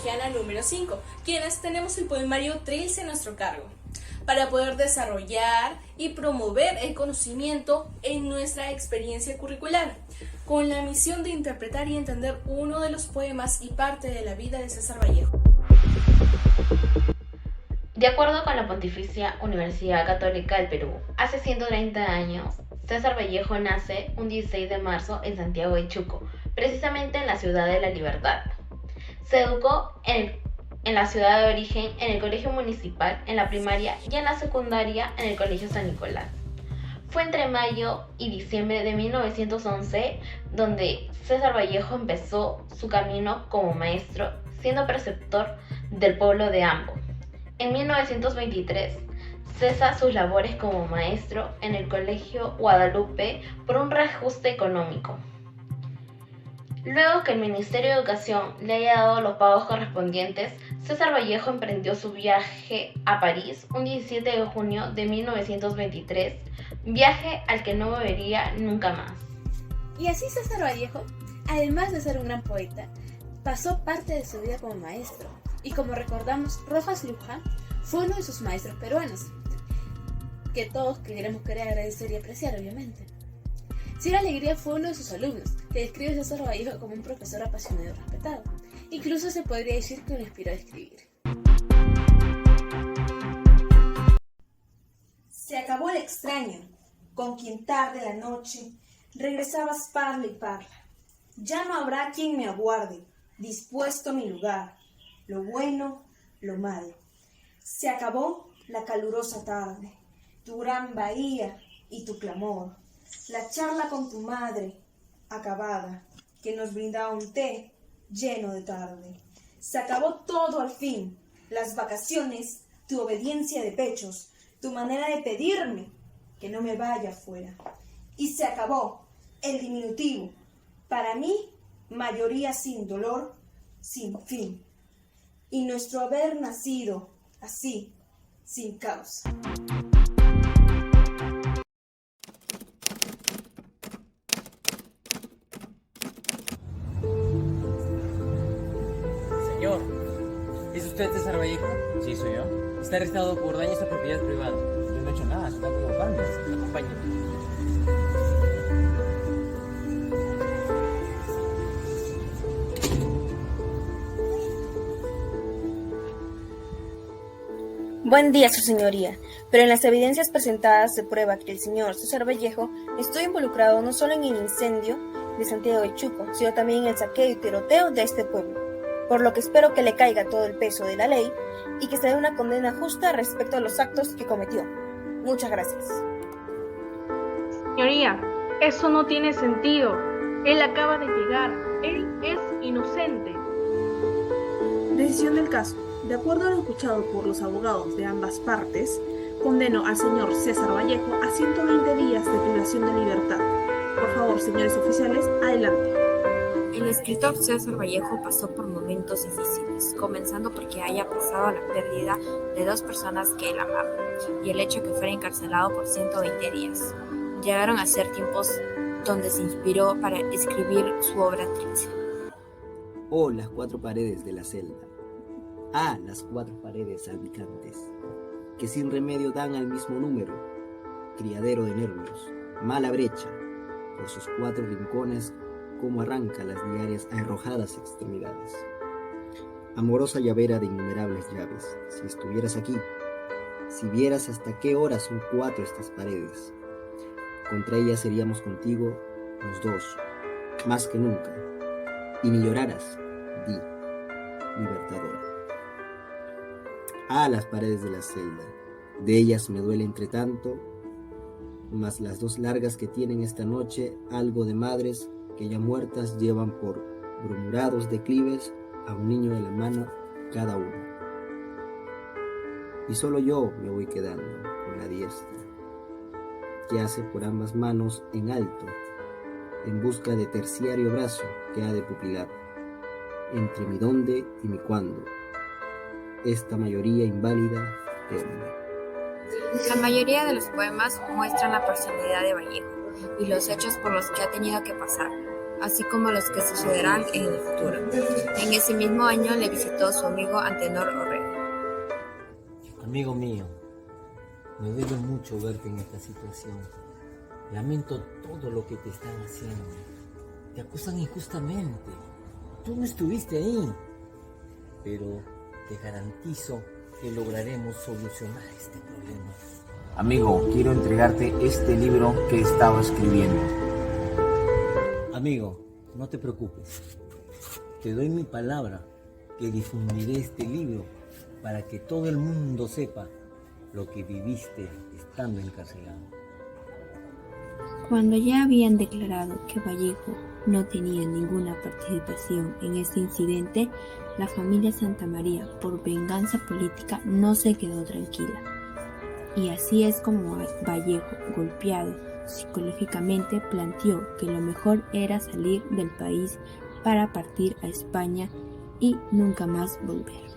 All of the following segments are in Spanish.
Georgiana número 5, quienes tenemos el poemario Trilce a nuestro cargo, para poder desarrollar y promover el conocimiento en nuestra experiencia curricular, con la misión de interpretar y entender uno de los poemas y parte de la vida de César Vallejo. De acuerdo con la Pontificia Universidad Católica del Perú, hace 130 años, César Vallejo nace un 16 de marzo en Santiago de Chuco, precisamente en la ciudad de La Libertad. Se educó en la ciudad de origen, en el colegio municipal, en la primaria y en la secundaria en el colegio San Nicolás. Fue entre mayo y diciembre de 1911 donde César Vallejo empezó su camino como maestro, siendo preceptor del pueblo de Ambo. En 1923 cesa sus labores como maestro en el Colegio Guadalupe por un reajuste económico. Luego que el Ministerio de Educación le haya dado los pagos correspondientes, César Vallejo emprendió su viaje a París un 17 de junio de 1923, viaje al que no volvería nunca más. Y así César Vallejo, además de ser un gran poeta, pasó parte de su vida como maestro. Y como recordamos, Rojas Luján fue uno de sus maestros peruanos, que todos queremos agradecer y apreciar, obviamente. Ciro Alegría fue uno de sus alumnos, que describe a César Vallejo como un profesor apasionado y respetado. Incluso se podría decir que lo inspiró a escribir. Se acabó el extraño, con quien tarde la noche regresabas parla y parla. Ya no habrá quien me aguarde, dispuesto a mi lugar, lo bueno, lo malo. Se acabó la calurosa tarde, tu gran bahía y tu clamor, la charla con tu madre, acabada, que nos brindaba un té lleno de tarde. Se acabó todo al fin, las vacaciones, tu obediencia de pechos, tu manera de pedirme que no me vaya afuera. Y se acabó el diminutivo, para mí, mayoría sin dolor, sin fin. Y nuestro haber nacido así, sin causa. Señor, ¿es usted César Vallejo? Sí, soy yo. Está arrestado por daños a propiedad privada. Yo no he hecho nada, se está equivocando. Acompáñeme. Buen día, su señoría, pero en las evidencias presentadas se prueba que el señor César Vallejo estuvo involucrado no solo en el incendio de Santiago de Chuco, sino también en el saqueo y tiroteo de este pueblo, por lo que espero que le caiga todo el peso de la ley y que se dé una condena justa respecto a los actos que cometió. Muchas gracias. Señoría, eso no tiene sentido. Él acaba de llegar. Él es inocente. Decisión del caso. De acuerdo a lo escuchado por los abogados de ambas partes, condeno al señor César Vallejo a 120 días de privación de libertad. Por favor, señores oficiales, adelante. El escritor César Vallejo pasó por momentos difíciles, comenzando porque haya pasado la pérdida de dos personas que él amaba y el hecho de que fuera encarcelado por 120 días. Llegaron a ser tiempos donde se inspiró para escribir su obra Trilce. Oh, las cuatro paredes de la celda. Ah, las cuatro paredes salpicantes, que sin remedio dan al mismo número, criadero de nervios, mala brecha, por sus cuatro rincones, como arranca las diarias a arrojadas extremidades. Amorosa llavera de innumerables llaves, si estuvieras aquí, si vieras hasta qué hora son cuatro estas paredes, contra ellas seríamos contigo los dos, más que nunca, y ni lloraras, di, libertadora. Ah, las paredes de la celda, de ellas me duele entre tanto, mas las dos largas que tienen esta noche algo de madres que ya muertas llevan por murmurados declives a un niño de la mano cada uno. Y solo yo me voy quedando con la diestra, que hace por ambas manos en alto, en busca de terciario brazo que ha de pupilar, entre mi dónde y mi cuándo, esta mayoría inválida teme. La mayoría de los poemas muestran la personalidad de Vallejo y los hechos por los que ha tenido que pasar. así como los que sucederán en el futuro. En ese mismo año le visitó su amigo Antenor Orrego. Amigo mío, me duele mucho verte en esta situación. Lamento todo lo que te están haciendo. Te acusan injustamente. Tú no estuviste ahí. Pero te garantizo que lograremos solucionar este problema. Amigo, quiero entregarte este libro que he estado escribiendo. Amigo, no te preocupes. Te doy mi palabra que difundiré este libro para que todo el mundo sepa lo que viviste estando encarcelado. Cuando ya habían declarado que Vallejo no tenía ninguna participación en este incidente, la familia Santamaría, por venganza política, no se quedó tranquila. Y así es como Vallejo, golpeado psicológicamente, planteó que lo mejor era salir del país para partir a España y nunca más volver.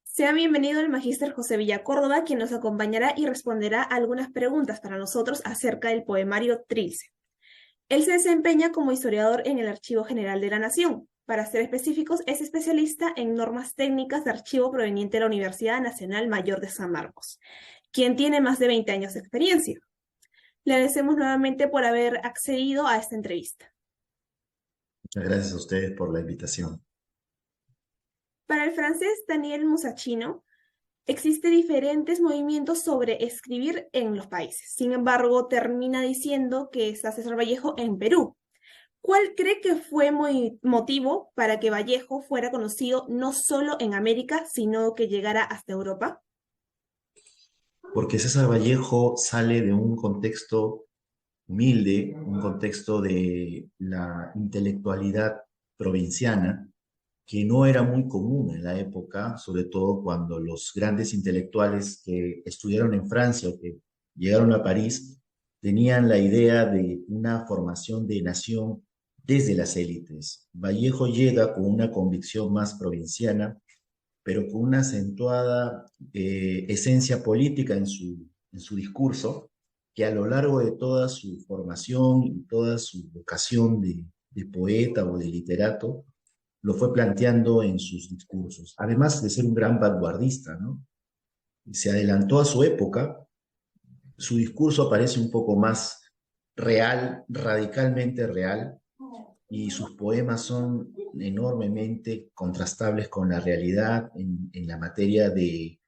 Sea bienvenido el magíster José Villa Córdoba, quien nos acompañará y responderá algunas preguntas para nosotros acerca del poemario Trilce. Él se desempeña como historiador en el Archivo General de la Nación. Para ser específicos, es especialista en normas técnicas de archivo proveniente de la Universidad Nacional Mayor de San Marcos, quien tiene más de 20 años de experiencia. Le agradecemos nuevamente por haber accedido a esta entrevista. Muchas gracias a ustedes por la invitación. Para el francés Daniel Musachino, existen diferentes movimientos sobre escribir en los países. Sin embargo, termina diciendo que está César Vallejo en Perú. ¿Cuál cree que fue motivo para que Vallejo fuera conocido no solo en América, sino que llegara hasta Europa? Porque César Vallejo sale de un contexto humilde, un contexto de la intelectualidad provinciana, que no era muy común en la época, sobre todo cuando los grandes intelectuales que estudiaron en Francia o que llegaron a París tenían la idea de una formación de nación desde las élites. Vallejo llega con una convicción más provinciana, pero con una acentuada esencia política en su discurso, que a lo largo de toda su formación y toda su vocación de poeta o de literato, lo fue planteando en sus discursos, además de ser un gran vanguardista, ¿no? Se adelantó a su época, su discurso parece un poco más real, radicalmente real, y sus poemas son enormemente contrastables con la realidad en la materia de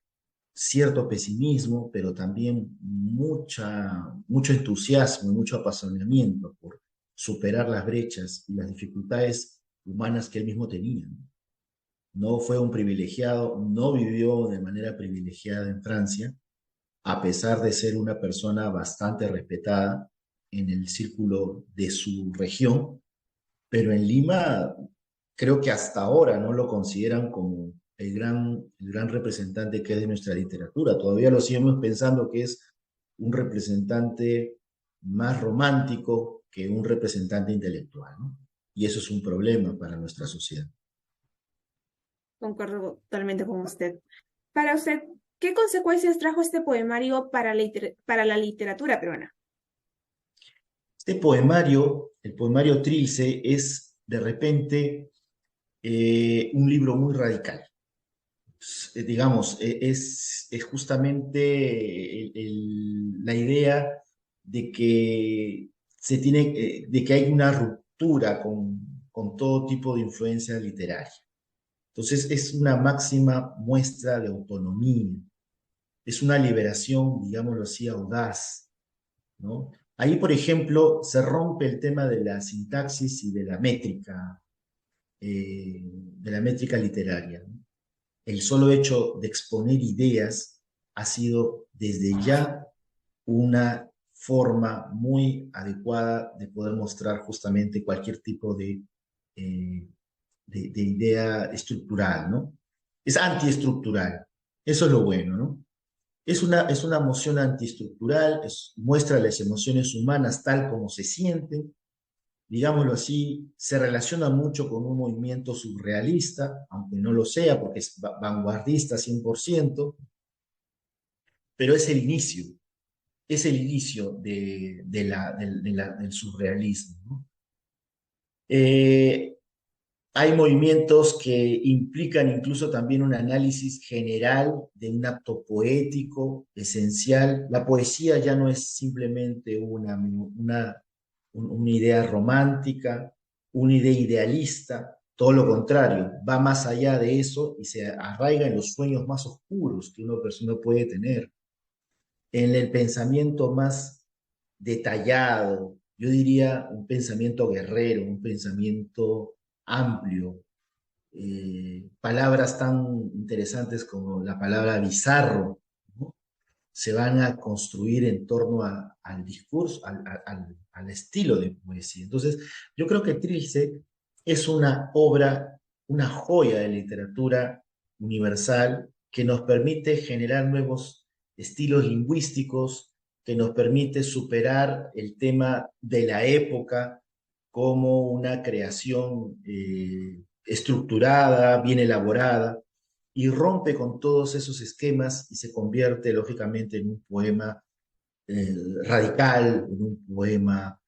cierto pesimismo, pero también mucho entusiasmo y mucho apasionamiento por superar las brechas y las dificultades humanas que él mismo tenía. No fue un privilegiado, no vivió de manera privilegiada en Francia, a pesar de ser una persona bastante respetada en el círculo de su región, pero en Lima creo que hasta ahora no lo consideran como el gran representante que es de nuestra literatura. Todavía lo seguimos pensando que es un representante más romántico que un representante intelectual, ¿no? Y eso es un problema para nuestra sociedad. Concuerdo totalmente con usted. Para usted, ¿qué consecuencias trajo este poemario para la literatura peruana? Este poemario, el poemario Trilce, es de repente un libro muy radical. Digamos, es justamente la idea de que de que hay una ruptura con todo tipo de influencia literaria. Entonces es una máxima muestra de autonomía, es una liberación, digámoslo así, audaz, ¿no? Ahí, por ejemplo, se rompe el tema de la sintaxis y de la métrica literaria, ¿no? El solo hecho de exponer ideas ha sido desde ya una forma muy adecuada de poder mostrar justamente cualquier tipo de idea estructural, ¿no? Es antiestructural, eso es lo bueno, ¿no? Es una moción antiestructural, muestra las emociones humanas tal como se sienten, digámoslo así, se relaciona mucho con un movimiento surrealista, aunque no lo sea porque es vanguardista 100%, pero es el inicio del surrealismo, ¿no? Hay movimientos que implican incluso también un análisis general de un acto poético esencial. La poesía ya no es simplemente una idea romántica, una idea idealista, todo lo contrario, va más allá de eso y se arraiga en los sueños más oscuros que una persona puede tener, en el pensamiento más detallado, yo diría un pensamiento guerrero, un pensamiento amplio, palabras tan interesantes como la palabra bizarro, ¿no? Se van a construir en torno al discurso, al estilo de poesía. Entonces, yo creo que Trilce es una obra, una joya de literatura universal que nos permite generar nuevos estilos lingüísticos, que nos permite superar el tema de la época como una creación estructurada, bien elaborada, y rompe con todos esos esquemas y se convierte lógicamente en un poema radical, en un poema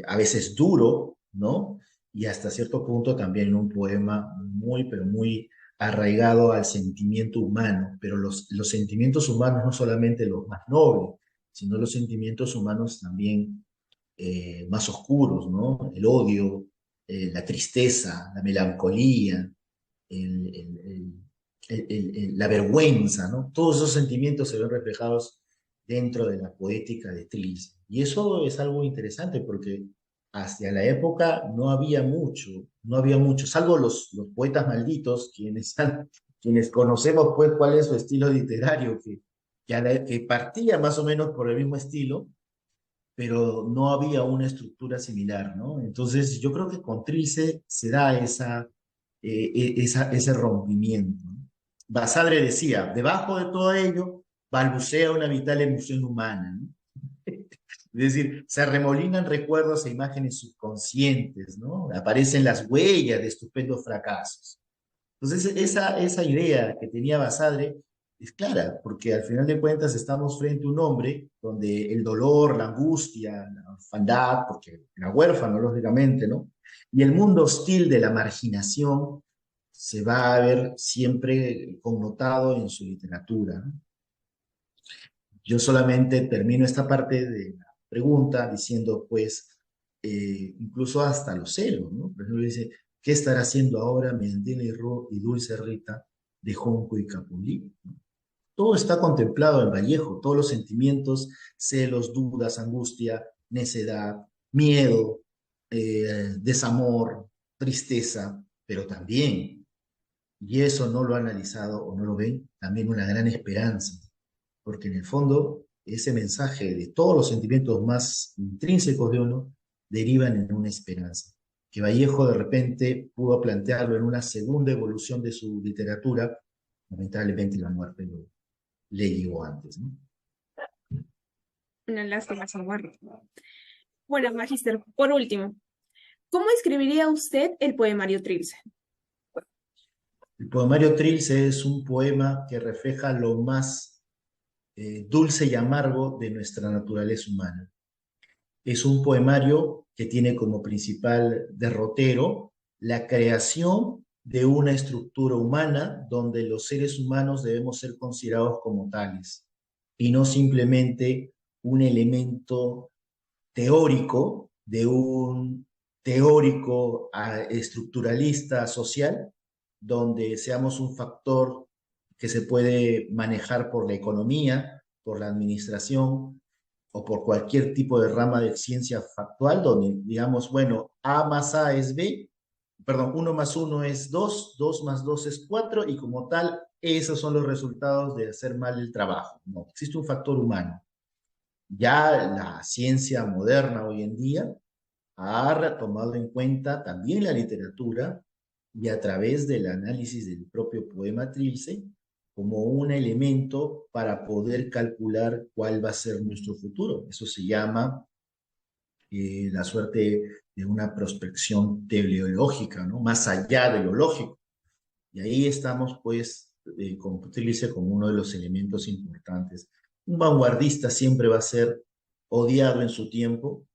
a veces duro, ¿no? Y hasta cierto punto también en un poema muy, pero muy arraigado al sentimiento humano, pero los sentimientos humanos no solamente los más nobles, sino los sentimientos humanos también más oscuros, ¿no? El odio, la tristeza, la melancolía, la vergüenza, ¿no? Todos esos sentimientos se ven reflejados dentro de la poética de Trilce. Y eso es algo interesante porque hacia la época no había mucho, salvo los poetas malditos, quienes conocemos pues cuál es su estilo literario, que partía más o menos por el mismo estilo, pero no había una estructura similar, ¿no? Entonces yo creo que con Trilce se da ese rompimiento, ¿no? Basadre decía, debajo de todo ello balbucea una vital emoción humana, ¿no? Es decir, se remolinan recuerdos e imágenes subconscientes, ¿no? Aparecen las huellas de estupendos fracasos. Entonces, esa idea que tenía Basadre es clara, porque al final de cuentas estamos frente a un hombre donde el dolor, la angustia, la orfandad, porque era huérfano, lógicamente, ¿no? Y el mundo hostil de la marginación se va a ver siempre connotado en su literatura, ¿no? Yo solamente termino esta parte de la pregunta diciendo, pues, incluso hasta los celos, ¿no? Por ejemplo, dice, ¿qué estará haciendo ahora Mendel y Dulce Rita de Junco y Capulí? ¿No? Todo está contemplado en Vallejo, todos los sentimientos, celos, dudas, angustia, necedad, miedo, desamor, tristeza, pero también, y eso no lo ha analizado o no lo ven, también una gran esperanza, porque en el fondo ese mensaje de todos los sentimientos más intrínsecos de uno derivan en una esperanza, que Vallejo de repente pudo plantearlo en una segunda evolución de su literatura, lamentablemente la muerte le llegó antes, ¿no? Una lástima esa muerte. Bueno, Magíster, por último, ¿cómo escribiría usted el poemario Trilce? El poemario Trilce es un poema que refleja lo más dulce y amargo de nuestra naturaleza humana. Es un poemario que tiene como principal derrotero la creación de una estructura humana donde los seres humanos debemos ser considerados como tales y no simplemente un elemento teórico de un teórico estructuralista social donde seamos un factor que se puede manejar por la economía, por la administración o por cualquier tipo de rama de ciencia factual, donde digamos, bueno, A más A es B, perdón, 1 más 1 es 2, 2 más 2 es 4, y como tal, esos son los resultados de hacer mal el trabajo. No, existe un factor humano. Ya la ciencia moderna hoy en día ha tomado en cuenta también la literatura y a través del análisis del propio poema Trilce como un elemento para poder calcular cuál va a ser nuestro futuro. Eso se llama la suerte de una prospección teleológica, ¿no? Más allá de lo lógico. Y ahí estamos, pues, con Trilce como uno de los elementos importantes. Un vanguardista siempre va a ser odiado en su tiempo,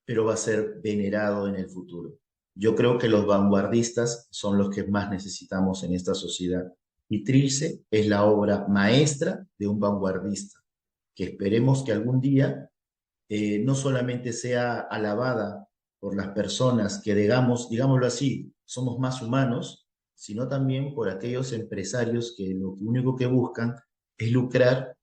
pero va a ser venerado en el futuro. Yo creo que los vanguardistas son los que más necesitamos en esta sociedad. Y Trilce es la obra maestra de un vanguardista, que esperemos que algún día no solamente sea alabada por las personas que, digámoslo así, somos más humanos, sino también por aquellos empresarios que lo único que buscan es lucrar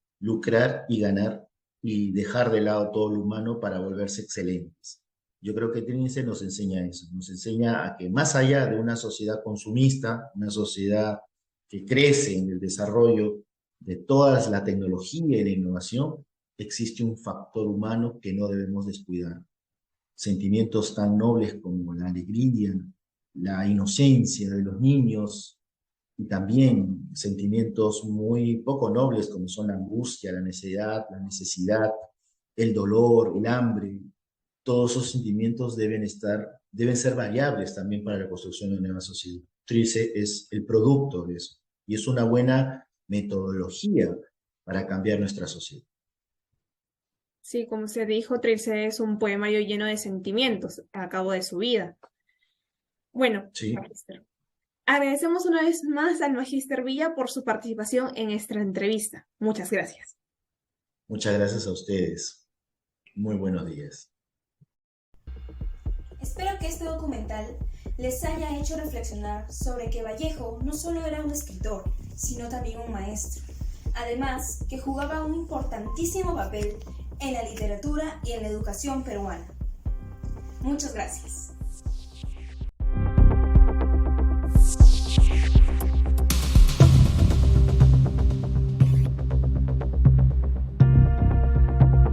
y ganar y dejar de lado todo lo humano para volverse excelentes. Yo creo que Trilce nos enseña eso, nos enseña a que más allá de una sociedad consumista, una sociedad que crece en el desarrollo de toda la tecnología y la innovación, existe un factor humano que no debemos descuidar. Sentimientos tan nobles como la alegría, la inocencia de los niños, y también sentimientos muy poco nobles como son la angustia, la necesidad, el dolor, el hambre. Todos esos sentimientos deben ser variables también para la construcción de una nueva sociedad. Trilce es el producto de eso, y es una buena metodología para cambiar nuestra sociedad. Sí, como se dijo, Trilce es un poemario lleno de sentimientos a cabo de su vida. Bueno, sí. Magíster, agradecemos una vez más al Magíster Villa por su participación en esta entrevista. Muchas gracias. Muchas gracias a ustedes. Muy buenos días. Espero que este documental les haya hecho reflexionar sobre que Vallejo no solo era un escritor, sino también un maestro. Además, que jugaba un importantísimo papel en la literatura y en la educación peruana. Muchas gracias.